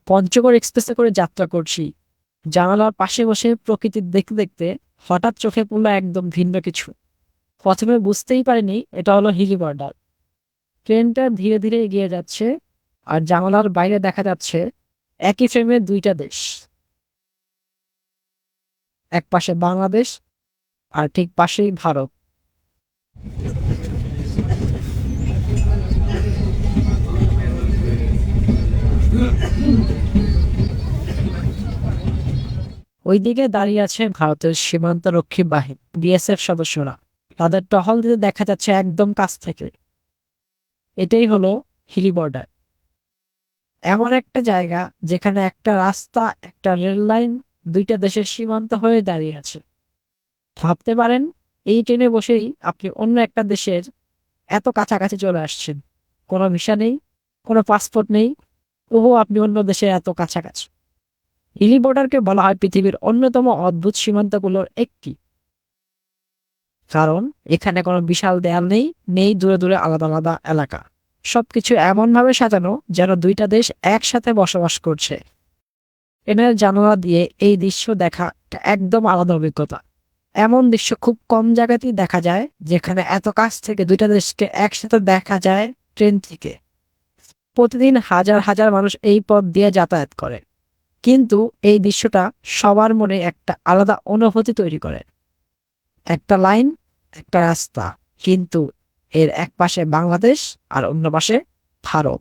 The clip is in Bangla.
পঞ্চগড় এক্সপ্রেসে করে যাত্রা করছি। জানালার পাশে বসে প্রকৃতি দেখতে দেখতে হঠাৎ চোখে পড়লো একদম ভিন্ন কিছু। প্রথমে বুঝতেই পারিনি এটা হলো হিলি বর্ডার। ট্রেনটা ধীরে ধীরে এগিয়ে যাচ্ছে, আর জানালার বাইরে দেখা যাচ্ছে একই ফ্রেমে দুইটা দেশ। এক পাশে বাংলাদেশ, আর ঠিক পাশেই ভারত। ওইদিকে দাঁড়িয়ে আছে ভারতের সীমান্ত রক্ষী বাহিনী, বিএসএফ সদস্যরা। তাদের টহল দিতে দেখা যাচ্ছে একদম কাছ থেকে। এটাই হলো হিলি বর্ডার, এমন একটা জায়গা যেখানে একটা রাস্তা, একটা রেল লাইন দুইটা দেশের সীমান্ত হয়ে দাঁড়িয়ে আছে। ভাবতে পারেন, এই ট্রেনে বসেই আপনি অন্য একটা দেশের এত কাছাকাছি চলে আসছেন। কোনো ভিসা নেই, কোনো পাসপোর্ট নেই, তবুও আপনি অন্য দেশের এত কাছাকাছি। হিলি বর্ডারকে বলা হয় পৃথিবীর অন্যতম অদ্ভুত সীমান্তগুলোর একটি। কারণ এখানে কোনো বিশাল দেয়াল নেই, নেই দূরে দূরে আলাদা আলাদা এলাকা। সবকিছু এমন ভাবে সাজানো যেন দুইটা দেশ একসাথে বসবাস করছে। ট্রেনের জানালা দিয়ে এই দৃশ্য দেখা একটা একদম আলাদা অভিজ্ঞতা। এমন দৃশ্য খুব কম জায়গাতেই দেখা যায়, যেখানে এত কাছ থেকে দুইটা দেশকে একসাথে দেখা যায় ট্রেন থেকে। প্রতিদিন হাজার হাজার মানুষ এই পথ দিয়ে যাতায়াত করে, কিন্তু এই দৃশ্যটা সবার মনে একটা আলাদা অনুভূতি তৈরি করে। একটা লাইন, একটা রাস্তা, কিন্তু এর এক পাশে বাংলাদেশ আর অন্য পাশে ভারত।